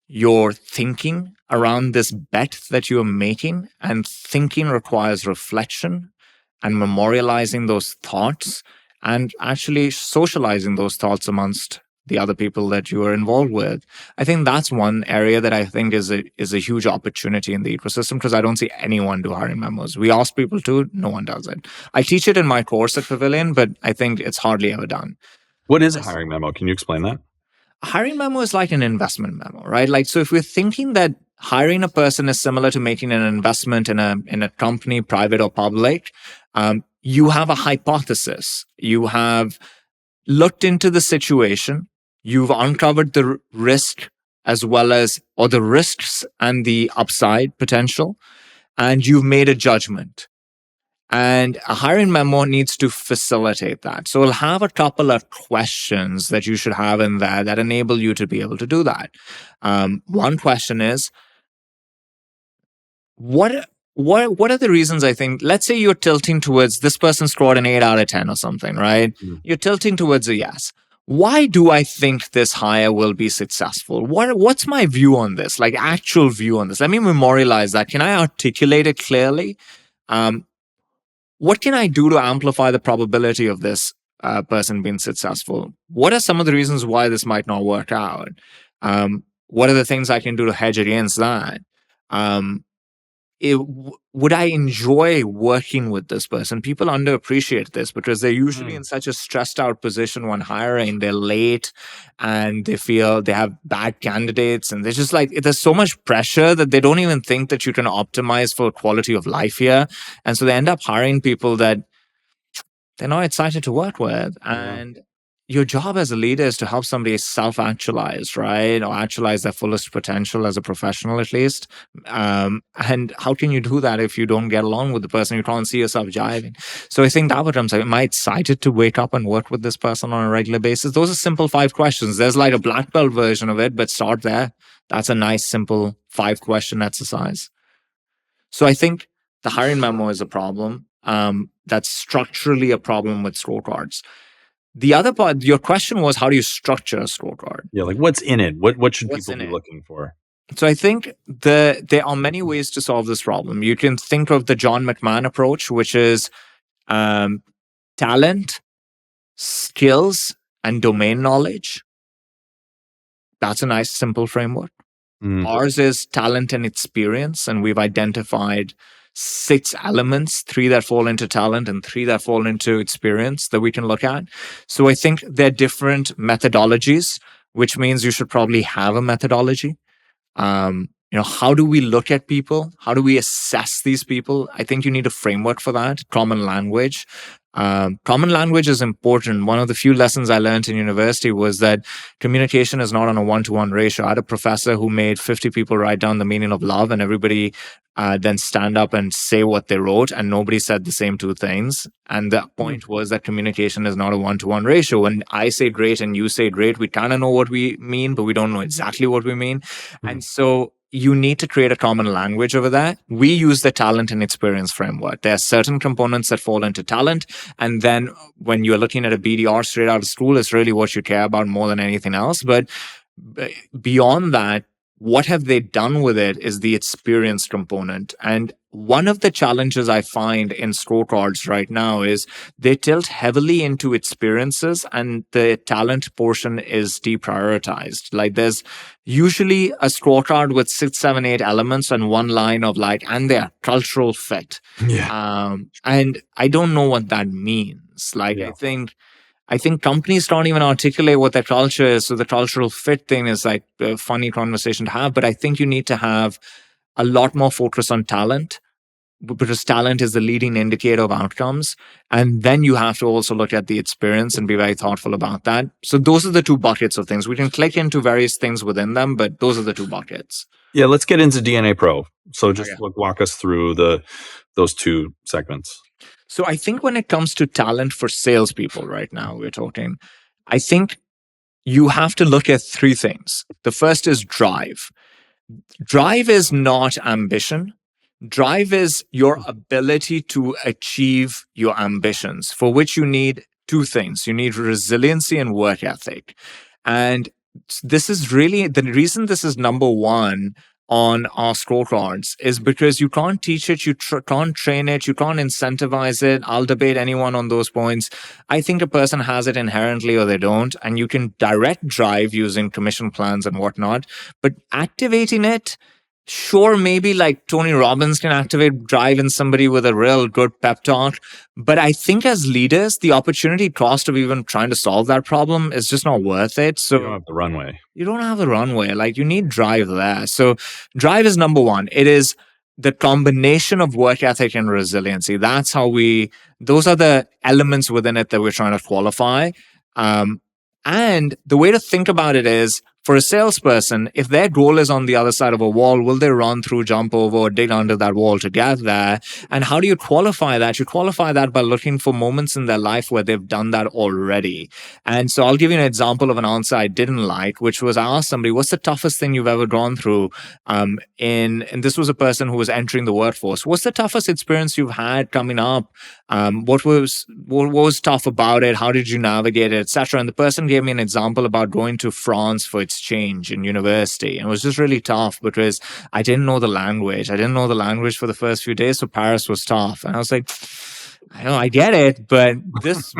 your thinking around this bet that you're making. And thinking requires reflection and memorializing those thoughts and actually socializing those thoughts amongst the other people that you are involved with. I think that's one area that I think is a huge opportunity in the ecosystem, because I don't see anyone do hiring memos. We ask people to, no one does it. I teach it in my course at Pavilion, but I think it's hardly ever done. What is a hiring memo? Can you explain that? A hiring memo is like an investment memo, right? Like, so if we're thinking that hiring a person is similar to making an investment in a company, private or public, you have a hypothesis. You have looked into the situation. You've uncovered the risk or the risks and the upside potential, and you've made a judgment. And a hiring memo needs to facilitate that. So we'll have a couple of questions that you should have in there that enable you to be able to do that. One question is, what are the reasons I think, let's say you're tilting towards this person scored an 8 out of 10 or something, right? You're tilting towards a yes. Why do I think this hire will be successful? What's my view on this? Like, actual view on this. Let me memorialize that. Can I articulate it clearly? what can I do to amplify the probability of this person being successful? What are some of the reasons why this might not work out? What are the things I can do to hedge against that? Would I enjoy working with this person? People underappreciate this because they're usually in such a stressed out position when hiring. They're late and they feel they have bad candidates. And they're just like, there's so much pressure that they don't even think that you can optimize for quality of life here. And so they end up hiring people that they're not excited to work with. And your job as a leader is to help somebody self-actualize, right? Or actualize their fullest potential as a professional, at least. And how can you do that if you don't get along with the person? You can't see yourself jiving. So I think that becomes, am I excited to wake up and work with this person on a regular basis? Those are simple 5 questions. There's like a black belt version of it, but start there. That's a nice, simple 5-question exercise. So I think the hiring memo is a problem. That's structurally a problem with scorecards. The other part, your question was, how do you structure a scorecard? Yeah, like what's in it? What should people be looking for? So I think there are many ways to solve this problem. You can think of the John McMahon approach, which is talent, skills, and domain knowledge. That's a nice, simple framework. Ours is talent and experience, and we've identified 6 elements, 3 that fall into talent and 3 that fall into experience that we can look at. So I think they're different methodologies, which means you should probably have a methodology. How do we look at people? How do we assess these people? I think you need a framework for that, common language. Common language is important. One of the few lessons I learned in university was that communication is not on a 1-to-1 ratio. I had a professor who made 50 people write down the meaning of love, and everybody then stand up and say what they wrote, and nobody said the same 2 things. And the point was that communication is not a 1-to-1 ratio. When I say great and you say great, we kind of know what we mean, but we don't know exactly what we mean. And so you need to create a common language over that. We use the talent and experience framework. There are certain components that fall into talent. And then when you're looking at a BDR straight out of school, it's really what you care about more than anything else. But beyond that, what have they done with it is the experience component. And one of the challenges I find in scorecards right now is they tilt heavily into experiences and the talent portion is deprioritized. Like there's usually a scorecard with 6, 7, 8 elements and 1 line of like, and their cultural fit. Yeah. And I don't know what that means. Like, I think companies don't even articulate what their culture is. So the cultural fit thing is like a funny conversation to have. But I think you need to have a lot more focus on talent, because talent is the leading indicator of outcomes. And then you have to also look at the experience and be very thoughtful about that. So those are the 2 buckets of things. We can click into various things within them, but those are the 2 buckets. Yeah, let's get into DNA Pro. So just walk us through those 2 segments. So I think when it comes to talent for salespeople right now, we're talking, I think you have to look at 3 things. The first is drive. Drive is not ambition. Drive is your ability to achieve your ambitions, for which you need 2 things. You need resiliency and work ethic. And this is really the reason this is number 1 on our scorecards is because you can't teach it, you can't train it, you can't incentivize it. I'll debate anyone on those points. I think a person has it inherently or they don't, and you can direct drive using commission plans and whatnot, but activating it, sure, maybe like Tony Robbins can activate drive in somebody with a real good pep talk. But I think as leaders, the opportunity cost of even trying to solve that problem is just not worth it. So you don't have the runway. You don't have the runway. Like you need drive there. So drive is number 1. It is the combination of work ethic and resiliency. That's how those are the elements within it that we're trying to qualify. And the way to think about it is, for a salesperson, if their goal is on the other side of a wall, will they run through, jump over, or dig under that wall to get there? And how do you qualify that? You qualify that by looking for moments in their life where they've done that already. And so I'll give you an example of an answer I didn't like, which was I asked somebody, what's the toughest thing you've ever gone through? And this was a person who was entering the workforce. What's the toughest experience you've had coming up? What was tough about it? How did you navigate it, etc.? And the person gave me an example about going to France for exchange in university. And it was just really tough because I didn't know the language. I didn't know the language for the first few days, so Paris was tough. And I was like, I know, I get it, but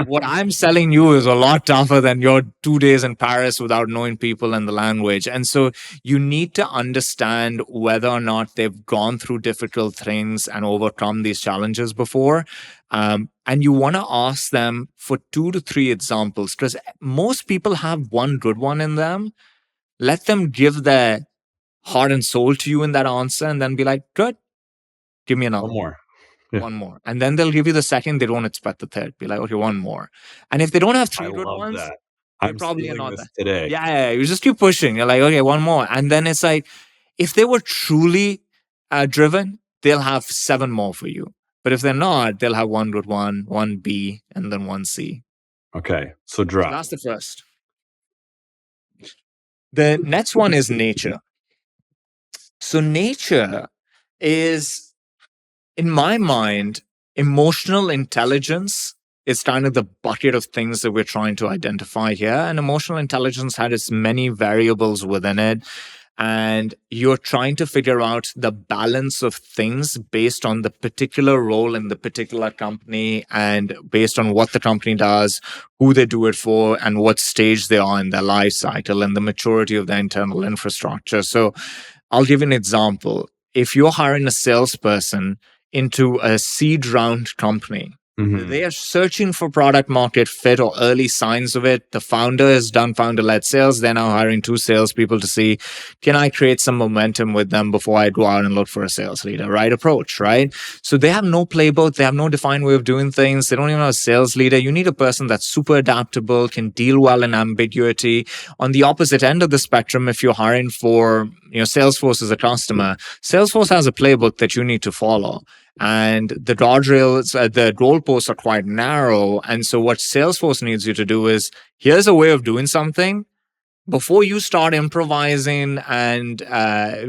what I'm selling you is a lot tougher than your 2 days in Paris without knowing people and the language. And so you need to understand whether or not they've gone through difficult things and overcome these challenges before. And you want to ask them for 2 to 3 examples, because most people have one good one in them. Let them give their heart and soul to you in that answer, and then be like, good, give me another One more. one more. And then they'll give you the second. They don't expect the third. Be like, okay, one more. And if they don't have I 3 good love ones, that. they're I'm probably stealing not this that. today. Yeah, you just keep pushing. You're like, okay, one more. And then it's like, if they were truly driven, they'll have 7 more for you. But if they're not, they'll have 1 good one, 1 B, and then 1 C. Okay, so So drive. that's the first. The next one is nature. So nature is, in my mind, emotional intelligence is kind of the bucket of things that we're trying to identify here. And emotional intelligence has many variables within it. And you're trying to figure out the balance of things based on the particular role in the particular company and based on what the company does, who they do it for, and what stage they are in their life cycle and the maturity of their internal infrastructure. So I'll give you an example. If you're hiring a salesperson into a seed round company, they are searching for product market fit or early signs of it. The founder has done founder-led sales. They're now hiring 2 salespeople to see, can I create some momentum with them before I go out and look for a sales leader? Right approach, right? So they have no playbook. They have no defined way of doing things. They don't even have a sales leader. You need a person that's super adaptable, can deal well in ambiguity. On the opposite end of the spectrum, if you're hiring for, Salesforce as a customer, Salesforce has a playbook that you need to follow. And the guardrails, the goalposts are quite narrow. And so what Salesforce needs you to do is, here's a way of doing something. Before you start improvising and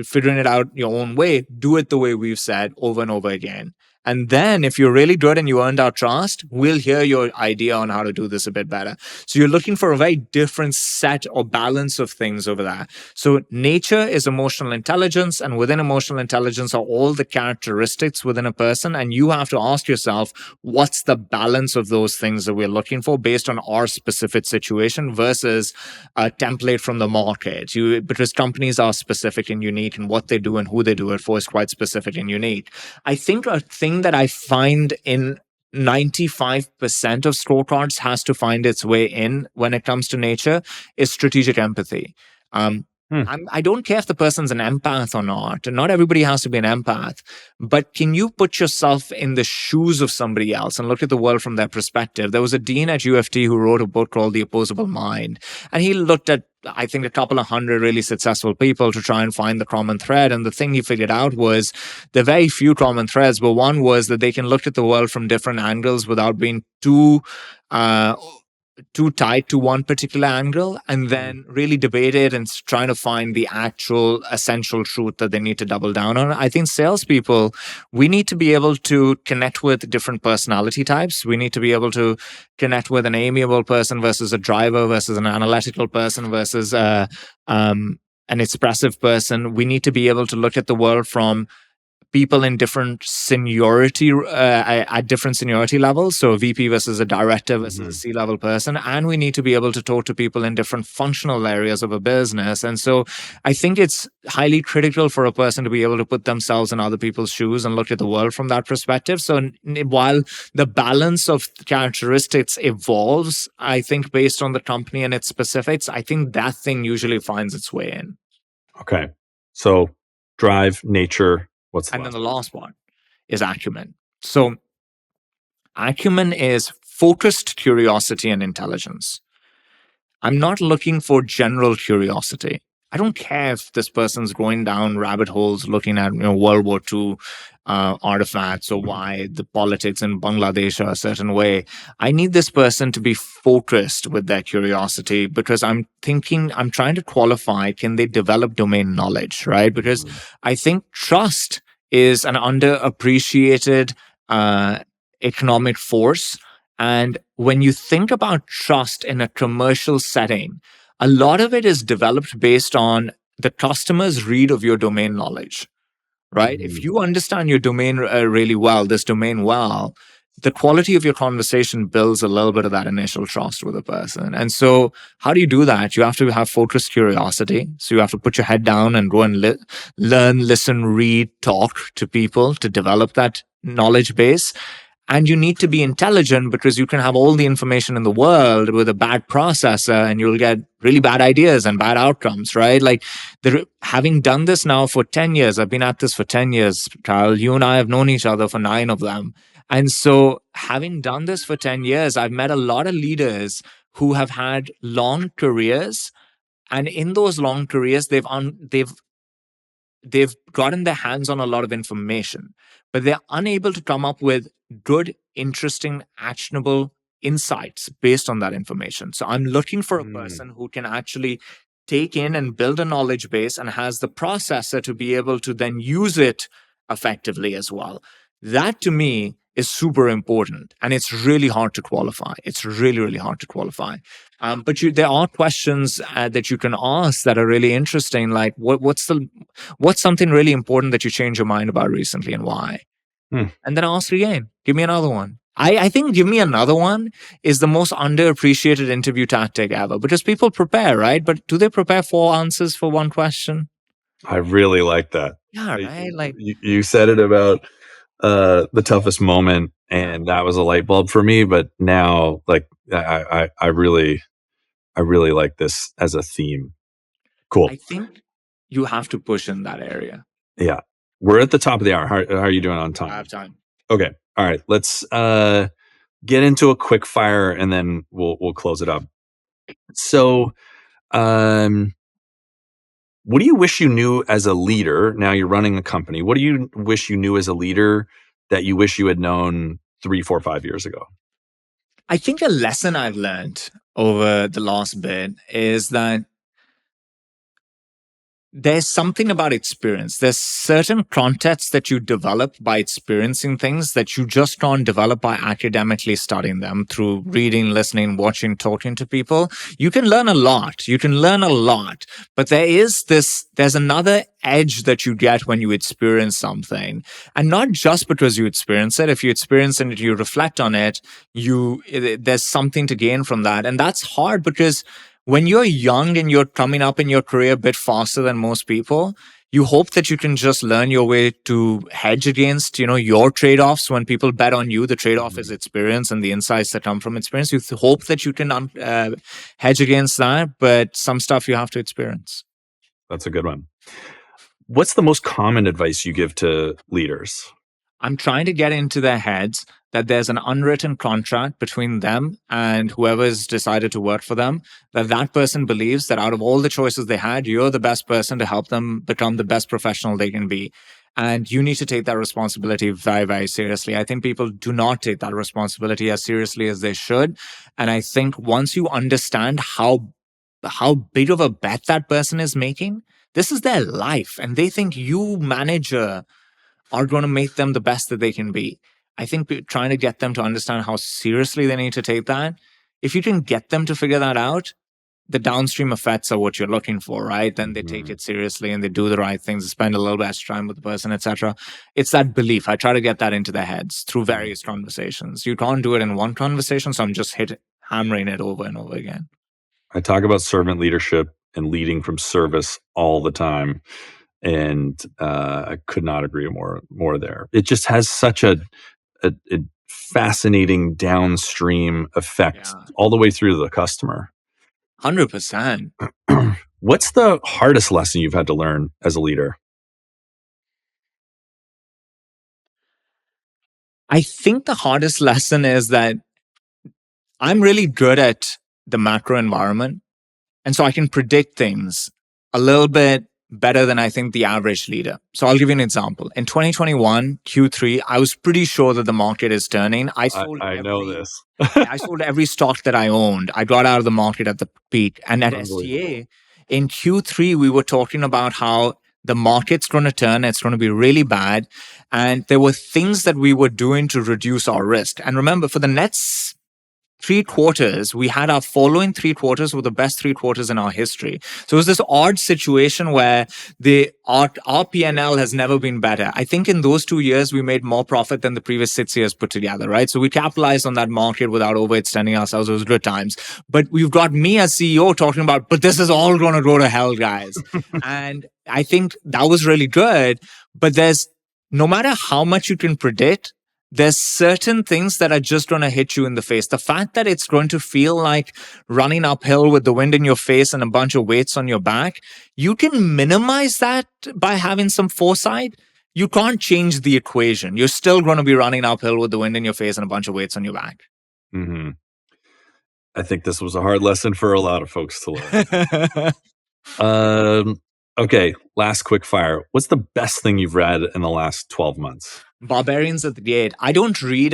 figuring it out your own way, do it the way we've said over and over again. And then if you're really good and you earned our trust, we'll hear your idea on how to do this a bit better. So you're looking for a very different set or balance of things over there. So nature is emotional intelligence, and within emotional intelligence are all the characteristics within a person. And you have to ask yourself, what's the balance of those things that we're looking for based on our specific situation versus a template from the market? Because companies are specific and unique, and what they do and who they do it for is quite specific and unique. I think a thing that I find in 95% of scorecards has to find its way in when it comes to nature is strategic empathy. I don't care if the person's an empath or not. Not everybody has to be an empath. But can you put yourself in the shoes of somebody else and look at the world from their perspective? There was a dean at UFT who wrote a book called The Opposable Mind. And he looked at, I think, a couple of hundred really successful people to try and find the common thread. And the thing he figured out was there are very few common threads, but one was that they can look at the world from different angles without being too tied to one particular angle, and then really debate it and trying to find the actual essential truth that they need to double down on. I think salespeople, we need to be able to connect with different personality types. We need to be able to connect with an amiable person versus a driver versus an analytical person versus an expressive person. We need to be able to look at the world from people in different seniority at different seniority levels. So a VP versus a director versus a C-level person. And we need to be able to talk to people in different functional areas of a business. And so I think it's highly critical for a person to be able to put themselves in other people's shoes and look at the world from that perspective. So while the balance of characteristics evolves, I think based on the company and its specifics, I think that thing usually finds its way in. Okay. So drive, nature. And then the last one is acumen. So acumen is focused curiosity and intelligence. I'm not looking for general curiosity. I don't care if this person's going down rabbit holes looking at World War II artifacts or why the politics in Bangladesh are a certain way. I need this person to be focused with their curiosity because I'm trying to qualify, can they develop domain knowledge, right? Because I think trust is an underappreciated economic force. And when you think about trust in a commercial setting, a lot of it is developed based on the customer's read of your domain knowledge, right? If you understand your domain really well, this domain well, the quality of your conversation builds a little bit of that initial trust with a person. And so how do you do that? You have to have focused curiosity. So you have to put your head down and go and learn, listen, read, talk to people to develop that knowledge base. And you need to be intelligent, because you can have all the information in the world with a bad processor and you'll get really bad ideas and bad outcomes, right? Like, having done this now for 10 years, I've been at this for 10 years, Kyle. You and I have known each other for 9 of them. And so, having done this for 10 years, I've met a lot of leaders who have had long careers. And in those long careers, they've gotten their hands on a lot of information, but they're unable to come up with good, interesting, actionable insights based on that information. So I'm looking for a person who can actually take in and build a knowledge base and has the processor to be able to then use it effectively as well. That to me is super important, and it's really hard to qualify. It's really, really hard to qualify. But there are questions that you can ask that are really interesting. Like, what's something really important that you changed your mind about recently, and why? And then ask again. Give me another one. I think give me another one is the most underappreciated interview tactic ever, because people prepare, right? But do they prepare 4 answers for one question? I really like that. Yeah, right. Like, you said it about the toughest moment, and that was a light bulb for me. But now, like, I really like this as a theme. Cool. I think you have to push in that area. Yeah, we're at the top of the hour. How are you doing on time? I have time. Okay. All right. Let's get into a quick fire, and then we'll close it up. So, what do you wish you knew as a leader? Now you're running a company. What do you wish you knew as a leader that you wish you had known 3, 4, 5 years ago? I think a lesson I've learned over the last bit is that there's something about experience. There's certain context that you develop by experiencing things that you just can't develop by academically studying them through reading, listening, watching, talking to people. You can learn a lot. But there's another edge that you get when you experience something. And not just because you experience it. If you experience it, you reflect on it, there's something to gain from that. And that's hard, because when you're young and you're coming up in your career a bit faster than most people, you hope that you can just learn your way to hedge against, your trade-offs. When people bet on you, the trade-off is experience and the insights that come from experience. You hope that you can hedge against that, but some stuff you have to experience. That's a good one. What's the most common advice you give to leaders? I'm trying to get into their heads that there's an unwritten contract between them and whoever's decided to work for them, that person believes that out of all the choices they had, you're the best person to help them become the best professional they can be. And you need to take that responsibility very, very seriously. I think people do not take that responsibility as seriously as they should. And I think once you understand how big of a bet that person is making, this is their life. And they think you, manager, are going to make them the best that they can be. I think trying to get them to understand how seriously they need to take that, if you can get them to figure that out, the downstream effects are what you're looking for, right? Then they take it seriously and they do the right things, spend a little bit extra time with the person, etc. It's that belief. I try to get that into their heads through various conversations. You can't do it in one conversation, so I'm just hammering it over and over again. I talk about servant leadership and leading from service all the time. And I could not agree more there. It just has such a fascinating downstream effect all the way through the customer. 100%. What's the hardest lesson you've had to learn as a leader? I think the hardest lesson is that I'm really good at the macro environment. And so I can predict things a little bit better than I think the average leader. So I'll give you an example. In 2021, Q3, I was pretty sure that the market is turning. I know this. I sold every stock that I owned. I got out of the market at the peak. And at STA, in Q3, we were talking about how the market's going to turn. It's going to be really bad. And there were things that we were doing to reduce our risk. And remember, for the next 3 quarters, we had our following 3 quarters were the best 3 quarters in our history. So it was this odd situation where our P&L has never been better. I think in those 2 years, we made more profit than the previous 6 years put together, right? So we capitalized on that market without overextending ourselves. It was good times. But we've got me as CEO talking about, but this is all going to go to hell, guys. And I think that was really good. But no matter how much you can predict, there's certain things that are just going to hit you in the face. The fact that it's going to feel like running uphill with the wind in your face and a bunch of weights on your back, you can minimize that by having some foresight. You can't change the equation. You're still going to be running uphill with the wind in your face and a bunch of weights on your back. Mm-hmm. I think this was a hard lesson for a lot of folks to learn. Okay, last quick fire. What's the best thing you've read in the last 12 months? Barbarians at the Gate. I don't read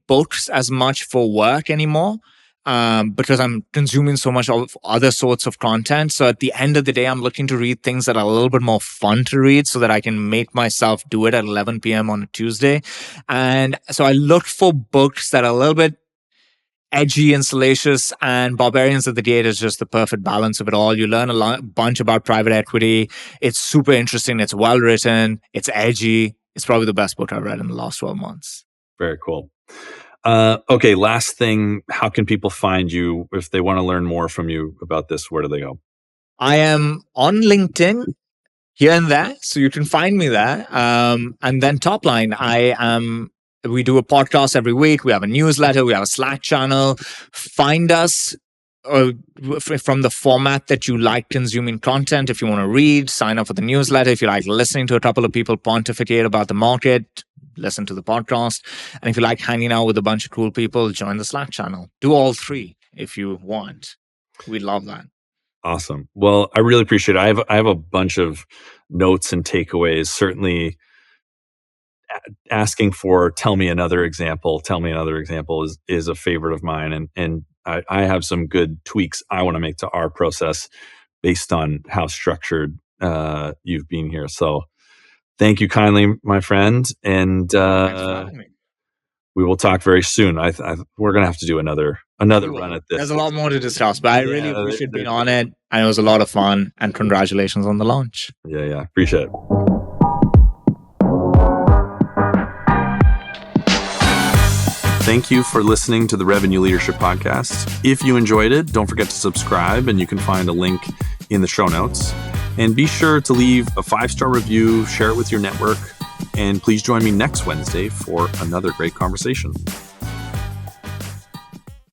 books as much for work anymore because I'm consuming so much of other sorts of content. So at the end of the day, I'm looking to read things that are a little bit more fun to read so that I can make myself do it at 11 p.m. on a Tuesday. And so I look for books that are a little bit edgy and salacious, and Barbarians at the Gate is just the perfect balance of it all. You learn a bunch about private equity. It's super interesting. It's well written. It's edgy. It's probably the best book I've read in the last 12 months. Very cool. Okay, last thing. How can people find you if they want to learn more from you about this? Where do they go? I am on LinkedIn here and there, so you can find me there. And then Topline, we do a podcast every week. We have a newsletter. We have a Slack channel. Find us from the format that you like consuming content. If you want to read, sign up for the newsletter. If you like listening to a couple of people pontificate about the market, listen to the podcast. And if you like hanging out with a bunch of cool people, join the Slack channel. Do all 3 if you want. We'd love that. Awesome. Well, I really appreciate it. I have a bunch of notes and takeaways. Certainly, asking for tell me another example is a favorite of mine, and I have some good tweaks I want to make to our process based on how structured you've been here. So thank you kindly, my friend, and we will talk very soon. We're gonna have to do another run at this. There's a lot more to discuss, but I really appreciate being on it, and it was a lot of fun, and congratulations on the launch. Yeah, appreciate it. Thank you for listening to the Revenue Leadership Podcast. If you enjoyed it, don't forget to subscribe, and you can find a link in the show notes. And be sure to leave a 5-star review, share it with your network, and please join me next Wednesday for another great conversation.